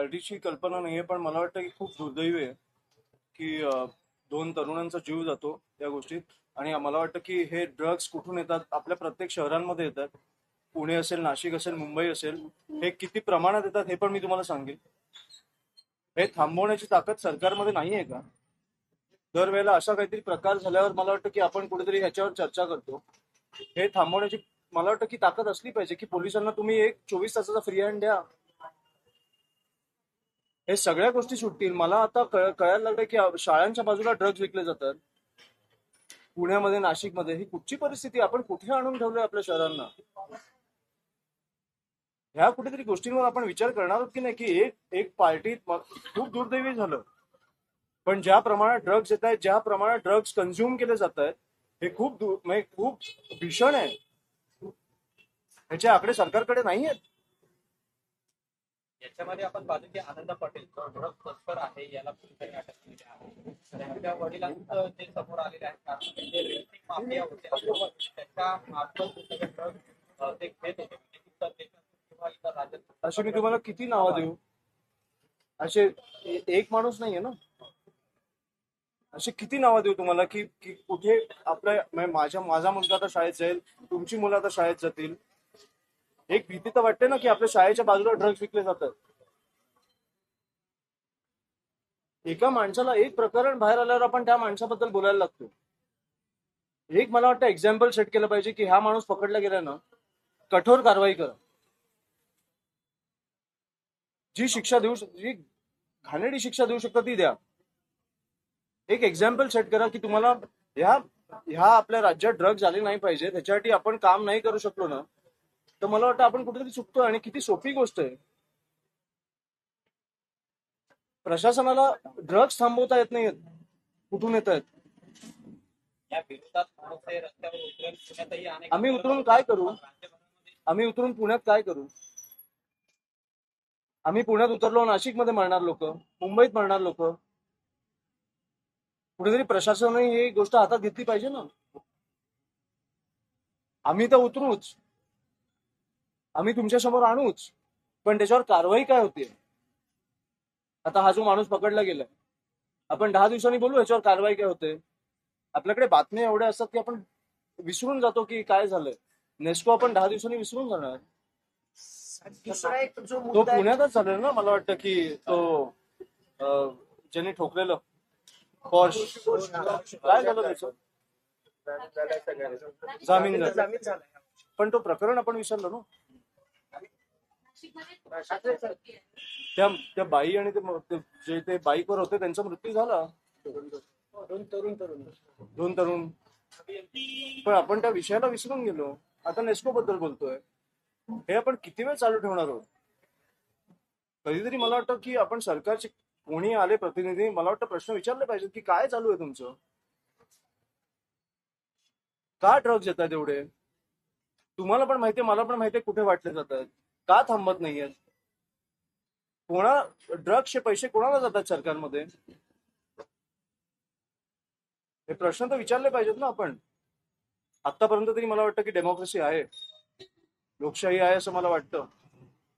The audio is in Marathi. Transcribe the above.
पार्टीची कल्पना नाहीये, पण मला वाटतं की खूप दुर्दैवी आहे की दोन तरुणांचा जीव जातो या गोष्टीत. आणि मला वाटतं की हे ड्रग्ज कुठून येतात, आपल्या प्रत्येक शहरांमध्ये येतात. पुणे असेल, नाशिक असेल, मुंबई असेल. हे किती प्रमाणात येतात हे पण मी तुम्हाला सांगेन. हे थांबवण्याची ताकद सरकारमध्ये नाहीये का? दरवेळेला असा काहीतरी प्रकार झाल्यावर मला वाटतं की आपण कुठेतरी ह्याच्यावर चर्चा करतो. हे थांबवण्याची मला वाटतं की ताकद असली पाहिजे की पोलिसांना तुम्ही एक 24 तासाचा फ्री हँड द्या. हे सगळ्या गोष्टी सुटतील. मला आता कळायला लागलं की शाळांच्या बाजूला ड्रग्ज विकले जातात. पुण्यामध्ये, नाशिकमध्ये. ही कुठची परिस्थिती? आपण कुठे आणून ठेवलोय आपल्या शहरांना? ह्या कुठेतरी गोष्टींवर आपण विचार करणार आहोत की नाही की एक एक पार्टीत खूप दुर्दैवी झालं. पण ज्या प्रमाणात ड्रग्ज येत आहेत, ज्या प्रमाणात ड्रग्ज कन्झ्युम केले जात आहेत, हे म्हणजे खूप भीषण आहे. ह्याचे आकडे सरकारकडे नाही आहेत. याच्यामध्ये आपण पाहतो की आनंद पटेल जो ड्रग तस्कर आहे याला पोलिसांनी अटक केली आहे. त्यांच्या वडिलांचं जे समोर आलेले आहे कारण ते रेसिंग माफिया होते त्याच्या मार्फत सगळे ड्रग ते घेत होते म्हणजे किंवा इतर राज्यात. अशी मी तुम्हाला किती नावं देऊ? असे एक माणूस नाहीये ना. अशी किती नावं देऊ तुम्हाला की कुठे आपल्या माझा मुलगा आता शाळेत जाईल, तुमची मुलं आता शाळेत जातील. एक भीती तर वाटते ना की आपल्या शाळेच्या बाजूला ड्रग्ज विकले जातात. एका माणसाला एक प्रकरण बाहेर आल्यावर आपण त्या माणसाबद्दल बोलायला लागतो. एक मला वाटतं एक्झाम्पल सेट केलं पाहिजे की हा माणूस पकडला गेला ना, कठोर कारवाई करा. जी घाणेरडी शिक्षा देऊ शकता ती द्या. एक एक्झाम्पल सेट करा की तुम्हाला ह्या आपल्या राज्यात ड्रग्ज आले नाही पाहिजे, त्याच्यासाठी आपण काम नाही करू शकलो ना, तर मला वाटतं आपण कुठेतरी चुकतो. आणि किती सोपी गोष्ट आहे. प्रशासनाला ड्रग्ज थांबवता येत नाहीत. कुठून येत आहेत? या विरोधात रस्त्यावर उतरेल पुण्यातही अनेक आम्ही उतरून काय करू? आम्ही उतरून पुण्यात काय करू? आम्ही पुण्यात उतरलो, नाशिकमध्ये मरणार लोक, मुंबईत मरणार लोक. कुठेतरी प्रशासनाने ही गोष्ट हातात घेतली पाहिजे ना. आम्ही तर उतरूच, आम्ही तुमच्या समोर आणूच, पण त्याच्यावर कारवाई काय होते? आता हा जो माणूस पकडला गेलाय, आपण 10 दिवसांनी बोलू याच्यावर कारवाई काय होते. आपल्याकडे बातम्या एवढ्या असतात की आपण विसरून जातो की काय झालंय. नेस्को आपण 10 दिवसांनी विसरून जाणार. दुसरा एक जो तो मुद्दा पुण्यातच झालेला ना. मला वाटतं की तो ज्याने ठोकलेलं पॉश, काय झालं त्याचं? जामीन झाला. जामीन झाला. पण तो प्रकरण आपण विसरलो ना. त्या बाई आणि जे ते बाईकवर होते त्यांचा मृत्यू झाला. दोन तरुण. पण आपण त्या विषयाला विसरून गेलो. आता नेस्को बद्दल बोलतोय. हे आपण किती वेळ चालू ठेवणार आहोत? कधीतरी मला वाटतं की आपण सरकारचे कोणी आले प्रतिनिधी, मला वाटतं प्रश्न विचारले पाहिजेत की काय चालू आहे तुमचं? का ड्रग्ज येतात एवढे? तुम्हाला पण माहितीये, मला पण माहितीये कुठे वाटले जातात. का थांबत नाहीयेत? ड्रग्सचे पैसे कोणाला जातात सरकारमध्ये? हे प्रश्न तर विचारले पाहिजेत ना आपण. आतापर्यंत तरी मला वाटतं की डेमोक्रेसी आहे, लोकशाही आहे असं मला वाटतं.